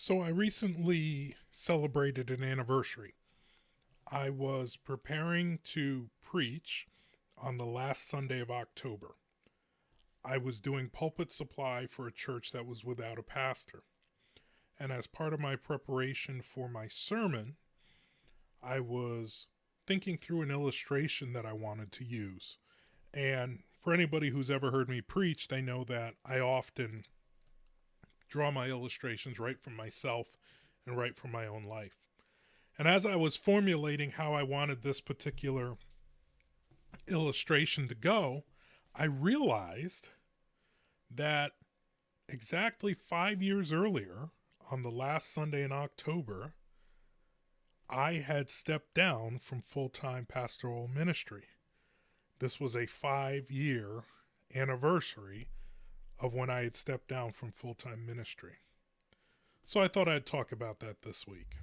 So I recently celebrated an anniversary. I was preparing to preach on the last Sunday of October. I was doing pulpit supply for a church that was without a pastor. And as part of my preparation for my sermon, I was thinking through an illustration that I wanted to use. And for anybody who's ever heard me preach, they know that I often draw my illustrations right from myself and right from my own life. And as I was formulating how I wanted this particular illustration to go, I realized that exactly 5 years earlier, on the last Sunday in October, I had stepped down from full-time pastoral ministry. This was a 5-year anniversary of when I had stepped down from full-time ministry. So I thought I'd talk about that this week.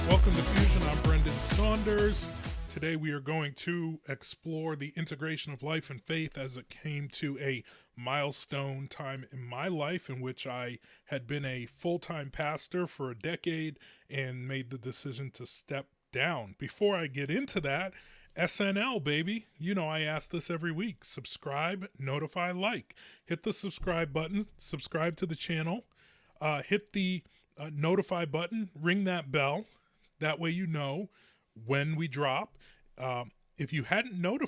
Welcome to Fusion. I'm Brendan Saunders. Today we are going to explore the integration of life and faith as it came to a milestone time in my life in which I had been a full-time pastor for a decade and made the decision to step down. Before I get into that, SNL, baby. You know, I ask this every week. Subscribe, notify, like. Hit the subscribe button, subscribe to the channel, hit the notify button, ring that bell. That way you know when we drop. If you hadn't hit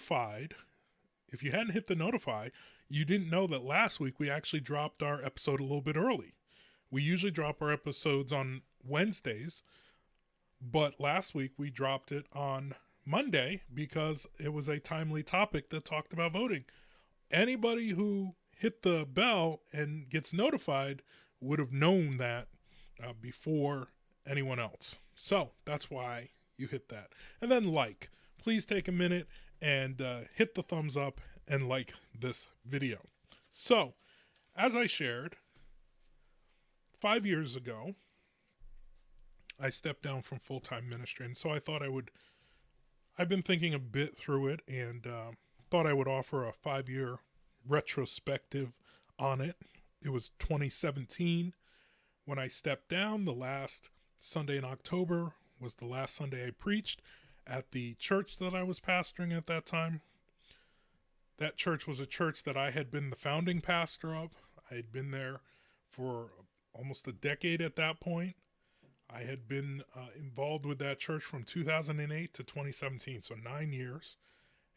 the notify, you didn't know that last week we actually dropped our episode a little bit early. We usually drop our episodes on Wednesdays, but last week we dropped it on Monday because it was a timely topic that talked about voting. Anybody who hit the bell and gets notified would have known that before anyone else. So that's why you hit that. And then like. Please take a minute and hit the thumbs up and like this video. So, as I shared, 5 years ago, I stepped down from full-time ministry. And so I thought I've been thinking a bit through it and thought I would offer a 5-year retrospective on it. It was 2017 when I stepped down. The last Sunday in October was the last Sunday I preached at the church that I was pastoring at that time. That church was a church that I had been the founding pastor of. I had been there for almost a decade at that point. I had been involved with that church from 2008 to 2017, so 9 years,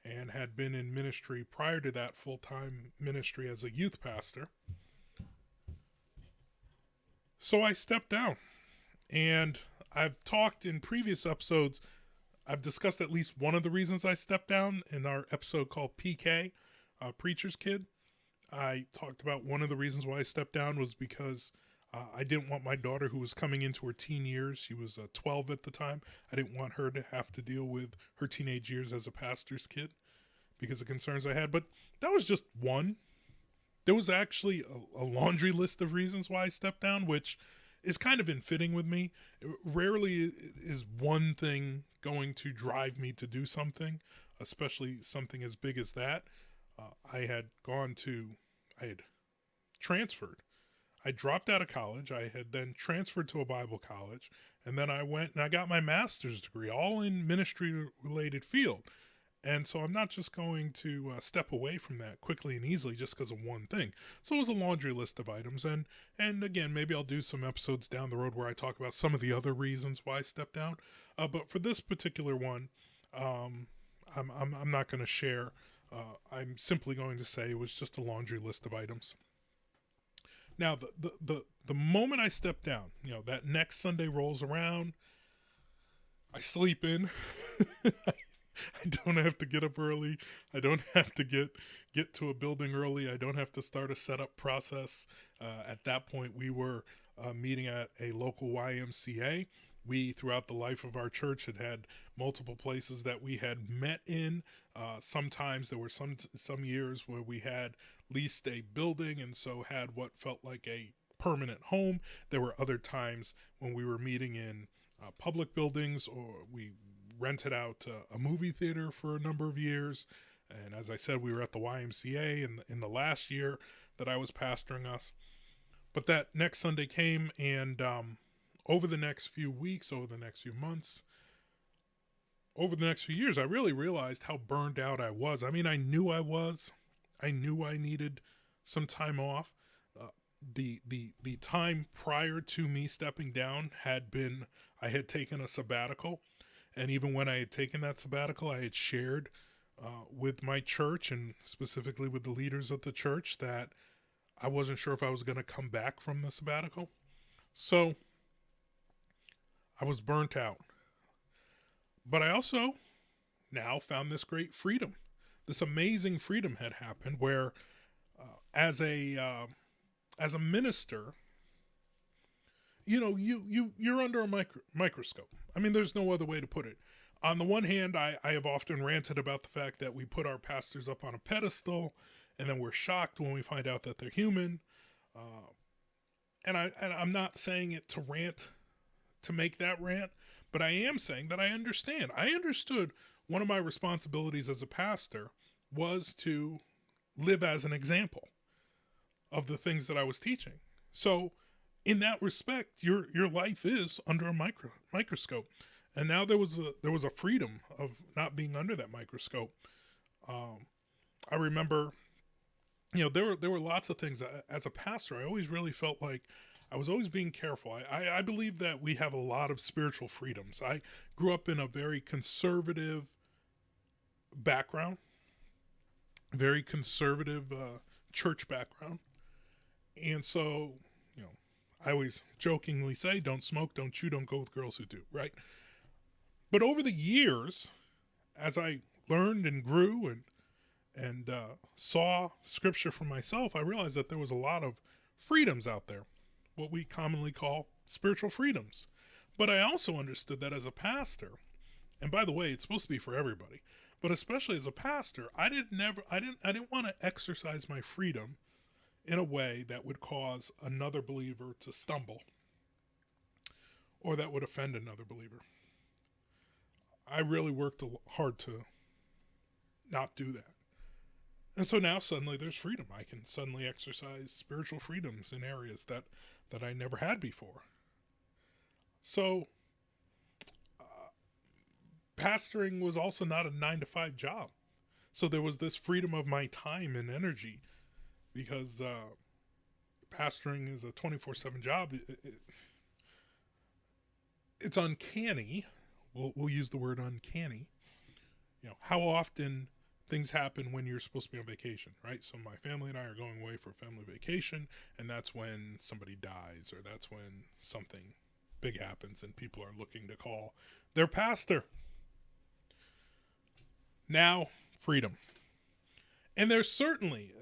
and had been in ministry prior to that, full-time ministry as a youth pastor. So I stepped down, and I've talked in previous episodes. I've discussed at least one of the reasons I stepped down in our episode called PK, Preacher's Kid. I talked about one of the reasons why I stepped down was because I didn't want my daughter, who was coming into her teen years, she was 12 at the time, I didn't want her to have to deal with her teenage years as a pastor's kid because of concerns I had. But that was just one. There was actually a laundry list of reasons why I stepped down, which is kind of in fitting with me. Rarely is one thing going to drive me to do something, especially something as big as that. I had transferred. I dropped out of college. I had then transferred to a Bible college, and then I went and I got my master's degree, all in ministry-related field. And so I'm not just going to step away from that quickly and easily just because of one thing. So it was a laundry list of items. And again, maybe I'll do some episodes down the road where I talk about some of the other reasons why I stepped down. But for this particular one, I'm not going to share. I'm simply going to say it was just a laundry list of items. Now, the moment I step down, that next Sunday rolls around, I sleep in. I don't have to get up early. I don't have to get to a building early. I don't have to start a setup process. At that point, we were meeting at a local YMCA. We, throughout the life of our church, had multiple places that we had met in. Sometimes there were some years where we had leased a building and so had what felt like a permanent home. There were other times when we were meeting in public buildings, or we rented out a movie theater for a number of years. And as I said, we were at the YMCA in the last year that I was pastoring us. But that next Sunday came, and over the next few weeks, over the next few months, over the next few years, I really realized how burned out I was. I mean, I knew I was. I knew I needed some time off. The time prior to me stepping down had been, I had taken a sabbatical, and even when I had taken that sabbatical, I had shared with my church and specifically with the leaders of the church that I wasn't sure if I was going to come back from the sabbatical. So I was burnt out. But I also now found this great freedom. This amazing freedom had happened where as a minister, you're under a microscope. I mean, there's no other way to put it. On the one hand, I have often ranted about the fact that we put our pastors up on a pedestal, and then we're shocked when we find out that they're human. And I'm not saying it to rant, to make that rant, but I am saying that I understand. I understood one of my responsibilities as a pastor was to live as an example of the things that I was teaching. So in that respect, your life is under a microscope. And now there was a freedom of not being under that microscope. I remember, there were lots of things. As a pastor, I always really felt like I was always being careful. I believe that we have a lot of spiritual freedoms. I grew up in a very conservative background, very conservative church background. And so, I always jokingly say, don't smoke, don't chew, don't go with girls who do, right? But over the years, as I learned and grew and saw scripture for myself, I realized that there was a lot of freedoms out there, what we commonly call spiritual freedoms. But I also understood that as a pastor, and by the way, it's supposed to be for everybody, but especially as a pastor, I didn't want to exercise my freedom in a way that would cause another believer to stumble or that would offend another believer. I really worked hard to not do that. And so now suddenly there's freedom. I can suddenly exercise spiritual freedoms in areas that I never had before. So pastoring was also not a 9-to-5 job. So there was this freedom of my time and energy because pastoring is a 24/7 job. It's uncanny. We'll use the word uncanny. How often things happen when you're supposed to be on vacation, right? So my family and I are going away for a family vacation, and that's when somebody dies, or that's when something big happens and people are looking to call their pastor. Now, freedom. And there certainly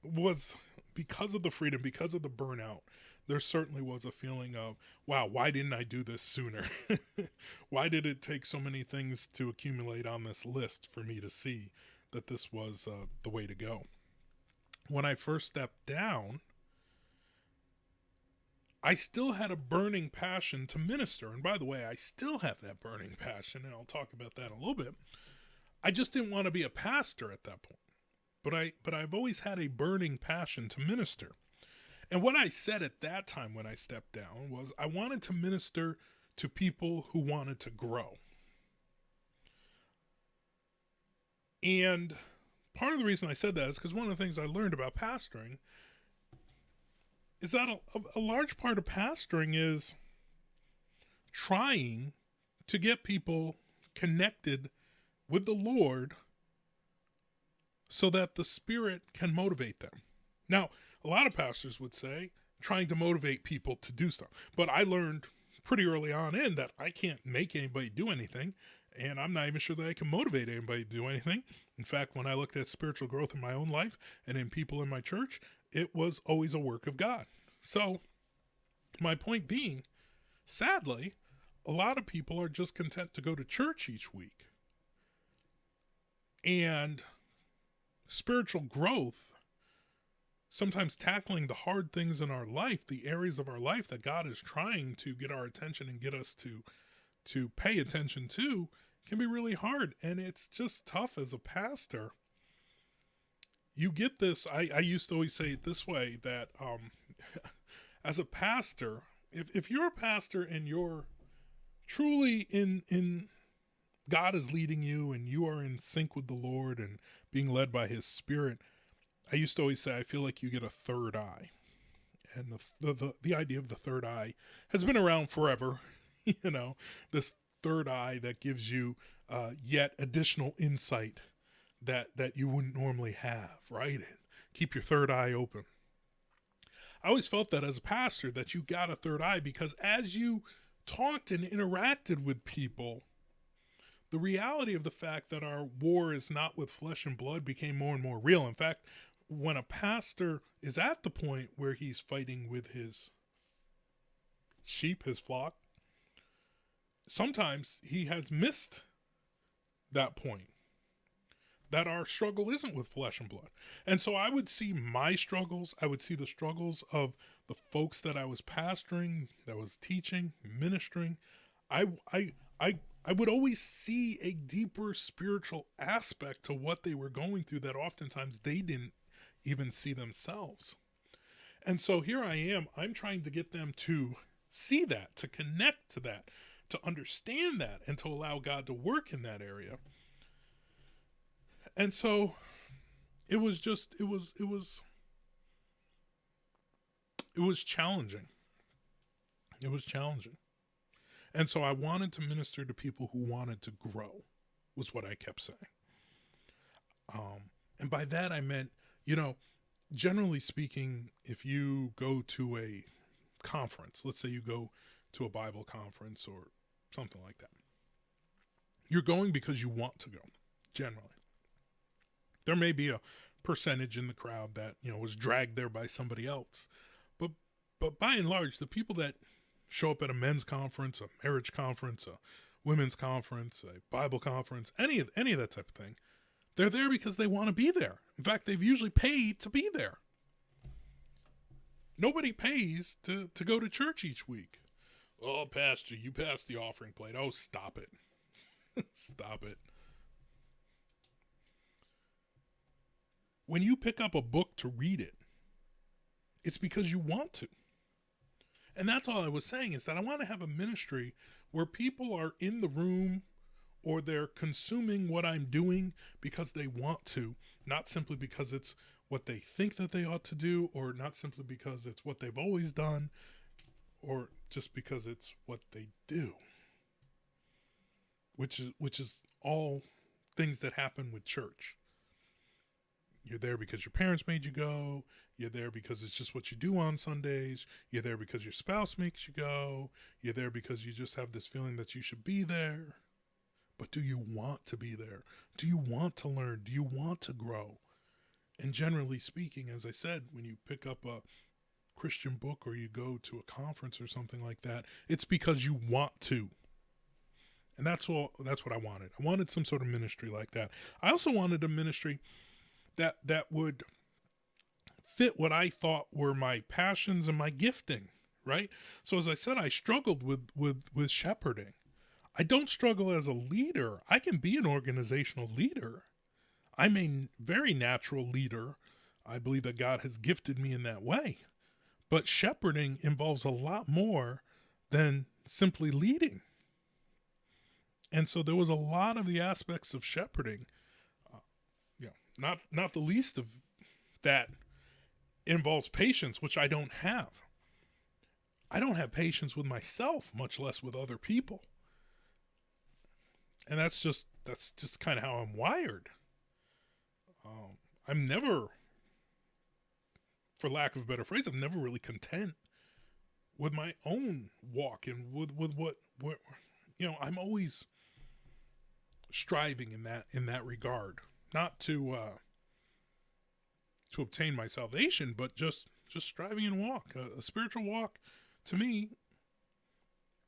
was, because of the freedom, because of the burnout, there certainly was a feeling of, wow, why didn't I do this sooner? Why did it take so many things to accumulate on this list for me to see that this was the way to go? When I first stepped down, I still had a burning passion to minister. And by the way, I still have that burning passion, and I'll talk about that in a little bit. I just didn't want to be a pastor at that point. But I've always had a burning passion to minister. And what I said at that time when I stepped down was I wanted to minister to people who wanted to grow. And part of the reason I said that is because one of the things I learned about pastoring is that a large part of pastoring is trying to get people connected with the Lord so that the Spirit can motivate them. Now, a lot of pastors would say trying to motivate people to do stuff. But I learned pretty early on in that I can't make anybody do anything, and I'm not even sure that I can motivate anybody to do anything. In fact, when I looked at spiritual growth in my own life and in people in my church, it was always a work of God. So, my point being, sadly, a lot of people are just content to go to church each week. And spiritual growth, sometimes tackling the hard things in our life, the areas of our life that God is trying to get our attention and get us to pay attention to, can be really hard. And it's just tough as a pastor you get this. I used to always say it this way, that as a pastor, if you're a pastor and you're truly in God is leading you and you are in sync with the Lord and being led by his Spirit, I used to always say, I feel like you get a third eye. And the idea of the third eye has been around forever. You know, this third eye that gives you yet additional insight that you wouldn't normally have, right? And keep your third eye open. I always felt that as a pastor, that you got a third eye, because as you talked and interacted with people, the reality of the fact that our war is not with flesh and blood became more and more real. In fact, when a pastor is at the point where he's fighting with his sheep, his flock, sometimes he has missed that point, that our struggle isn't with flesh and blood. And so I would see my struggles. I would see the struggles of the folks that I was pastoring, that was teaching, ministering. I would always see a deeper spiritual aspect to what they were going through that oftentimes they didn't even see themselves. And so here I am, I'm trying to get them to see that, to connect to that, to understand that, and to allow God to work in that area. And so it was challenging. It was challenging. And so I wanted to minister to people who wanted to grow, was what I kept saying. And by that I meant, generally speaking, if you go to a conference, let's say you go to a Bible conference or something like that, you're going because you want to go, generally. There may be a percentage in the crowd that, was dragged there by somebody else. But by and large, the people that show up at a men's conference, a marriage conference, a women's conference, a Bible conference, any of that type of thing, they're there because they want to be there. In fact, they've usually paid to be there. Nobody pays to go to church each week. Oh, Pastor, you passed the offering plate. Oh, stop it. Stop it. When you pick up a book to read it, it's because you want to. And that's all I was saying, is that I want to have a ministry where people are in the room or they're consuming what I'm doing because they want to, not simply because it's what they think that they ought to do, or not simply because it's what they've always done, or just because it's what they do. Which is all things that happen with church. You're there because your parents made you go. You're there because it's just what you do on Sundays. You're there because your spouse makes you go. You're there because you just have this feeling that you should be there. But do you want to be there? Do you want to learn? Do you want to grow? And generally speaking, as I said, when you pick up a Christian book or you go to a conference or something like that, it's because you want to. And that's what I wanted. I wanted some sort of ministry like that. I also wanted a ministry that would fit what I thought were my passions and my gifting, right? So as I said, I struggled with shepherding. I don't struggle as a leader. I can be an organizational leader. I'm a very natural leader. I believe that God has gifted me in that way. But shepherding involves a lot more than simply leading. And so there was a lot of the aspects of shepherding, not the least of that involves patience, which I don't have. I don't have patience with myself, much less with other people. And that's just kind of how I'm wired. I'm never, for lack of a better phrase, I'm never really content with my own walk and with what I'm always striving in that regard, not to obtain my salvation, but just striving in walk, a spiritual walk. To me,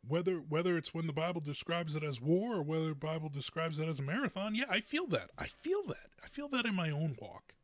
whether it's when the Bible describes it as war or whether the Bible describes it as a marathon, yeah, I feel that. I feel that in my own walk.